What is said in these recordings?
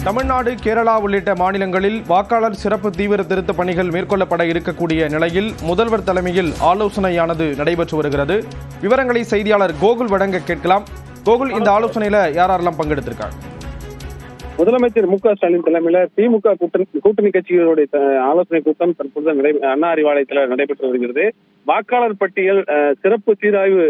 தமிழ்நாடு, கேரளா உள்ளிட்ட மாநிலங்களில் வாக்காளர் சிறப்பு தீவிர திருத்த பணிகள் மேற்கொள்ளப்பட இருக்கக்கூடிய நிலையில் முதல்வர் தலைமையில் ஆலோசனையானது நடைபெற்று வருகிறது. விவரங்களை செய்தியாளர் கோகுல் வழங்க கேட்கலாம். கோகுல், இந்த ஆலோசனையில யாரெல்லாம் பங்கெடுத்திருக்காங்க? முதலமைச்சர் மு.க.ஸ்டாலின் தலைமையில திமுக கூட்டணி கட்சிகளுடைய ஆலோசனை கூட்டம் தற்போது அண்ணா அறிவாலயத்தில் நடைபெற்று வருகிறது. வாக்காளர் பட்டியல் சிறப்பு சீராய்வு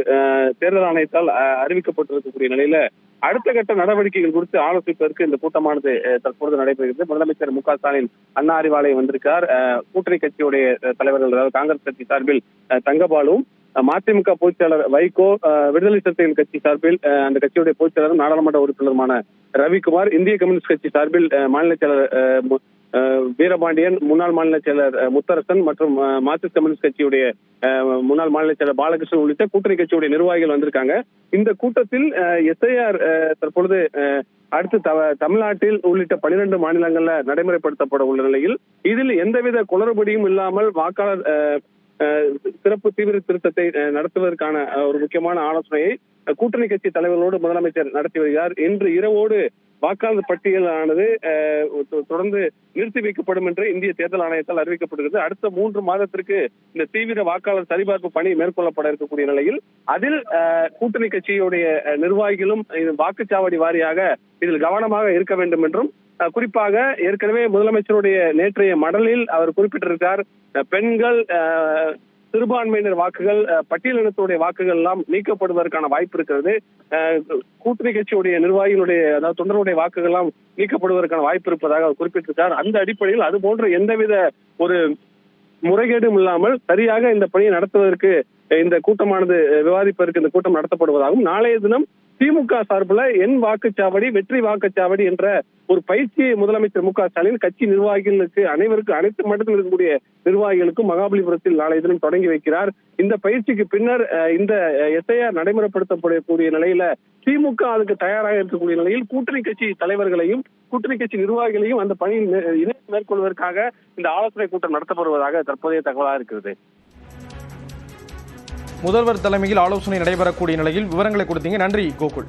தேர்தல் ஆணையத்தால் அறிவிக்கப்பட்டிருக்கக்கூடிய நிலையில அடுத்த கட்ட நடவடிக்கைகள் குறித்து ஆலோசிப்பதற்கு இந்த கூட்டமானது தற்போது நடைபெறுகிறது. முதலமைச்சர் மு.க.ஸ்டாலின் அண்ணா அறிவாலயம் வந்திருக்கார். கூட்டணி கட்சியுடைய தலைவர்கள், அதாவது காங்கிரஸ் கட்சி சார்பில் தங்கபாலும், மதிமுக பொதுச்செயலர் வைகோ, விடுதலை சிறுத்தைகள் கட்சி சார்பில் அந்த கட்சியுடைய பொதுச்செயலரும் நாடாளுமன்ற உறுப்பினருமான ரவிக்குமார், இந்திய கம்யூனிஸ்ட் கட்சி சார்பில் மாநில செயலர் வீரபாண்டியன், முன்னாள் மாநில செயலர் முத்தரசன் மற்றும் மார்க்சிஸ்ட் கம்யூனிஸ்ட் கட்சியுடைய முன்னாள் மாநில செயலர் பாலகிருஷ்ணன் உள்ளிட்ட கூட்டணி கட்சியுடைய நிர்வாகிகள் வந்திருக்காங்க. இந்த கூட்டத்தில் எஸ்ஐஆர் தற்பொழுது அடுத்து தமிழ்நாட்டில் உள்ளிட்ட 12 மாநிலங்கள்ல நடைமுறைப்படுத்தப்பட உள்ள நிலையில் இதில் எந்தவித குளறுபடியும் இல்லாமல் வாக்காளர் சிறப்பு தீவிர திருத்தத்தை நடத்துவதற்கான ஒரு முக்கியமான ஆலோசனையை கூட்டணி கட்சி தலைவர்களோடு முதலமைச்சர் நடத்தி வருகிறார். இன்று இரவோடு வாக்காளர் பட்டியலானது தொடர்ந்து நிறுத்தி வைக்கப்படும் என்று இந்திய தேர்தல் ஆணையத்தால் அறிவிக்கப்படுகிறது. அடுத்த 3 மாதத்திற்கு இந்த தீவிர வாக்காளர் சரிபார்ப்பு பணி மேற்கொள்ளப்பட இருக்கக்கூடிய நிலையில் அதில் கூட்டணி கட்சியுடைய நிர்வாகிகளும் வாக்குச்சாவடி வாரியாக இதில் கவனமாக இருக்க வேண்டும் என்றும், குறிப்பாக ஏற்கனவே முதலமைச்சருடைய நேற்றைய மடலில் அவர் குறிப்பிட்டிருக்கார், பெண்கள், சிறுபான்மையினர் வாக்குகள், பட்டியலினத்துடைய வாக்குகள் எல்லாம் நீக்கப்படுவதற்கான வாய்ப்பு இருக்கிறது. கூட்டணி கட்சியுடைய நிர்வாகிகளுடைய, அதாவது தொண்டருடைய வாக்குகள் எல்லாம் நீக்கப்படுவதற்கான வாய்ப்பு இருப்பதாக அவர் குறிப்பிட்டிருக்கார். அந்த அடிப்படையில் அது போன்ற எந்தவித ஒரு முறைகேடும் இல்லாமல் சரியாக இந்த பணியை நடத்துவதற்கு இந்த கூட்டமானது விவாதிப்பதற்கு இந்த கூட்டம் நடத்தப்படுவதாகவும், நாளைய தினம் திமுக சார்பில் என் வாக்குச்சாவடி வெற்றி வாக்குச்சாவடி என்ற ஒரு பயிற்சியை முதலமைச்சர் மு.க.ஸ்டாலின் கட்சி நிர்வாகிகளுக்கு அனைத்து மட்டத்தில் இருக்கக்கூடிய நிர்வாகிகளுக்கும் மகாபலிபுரத்தில் நாளைய தினம் தொடங்கி வைக்கிறார். இந்த பயிற்சிக்கு பின்னர் இந்த எஸ்ஐஆர் நடைமுறைப்படுத்தப்படக்கூடிய நிலையில திமுக அதுக்கு தயாராக இருக்கக்கூடிய நிலையில் கூட்டணி கட்சி தலைவர்களையும் கூட்டணி கட்சி நிர்வாகிகளையும் அந்த பணியில் இணைந்து மேற்கொள்வதற்காக இந்த ஆலோசனை கூட்டம் நடத்தப்படுவதாக தற்போதைய தகவலாக இருக்கிறது. முதல்வர் தலைமையில் ஆலோசனை நடைபெறக்கூடிய நிலையில் விவரங்களை கொடுத்தீங்க. நன்றி கோகுல்.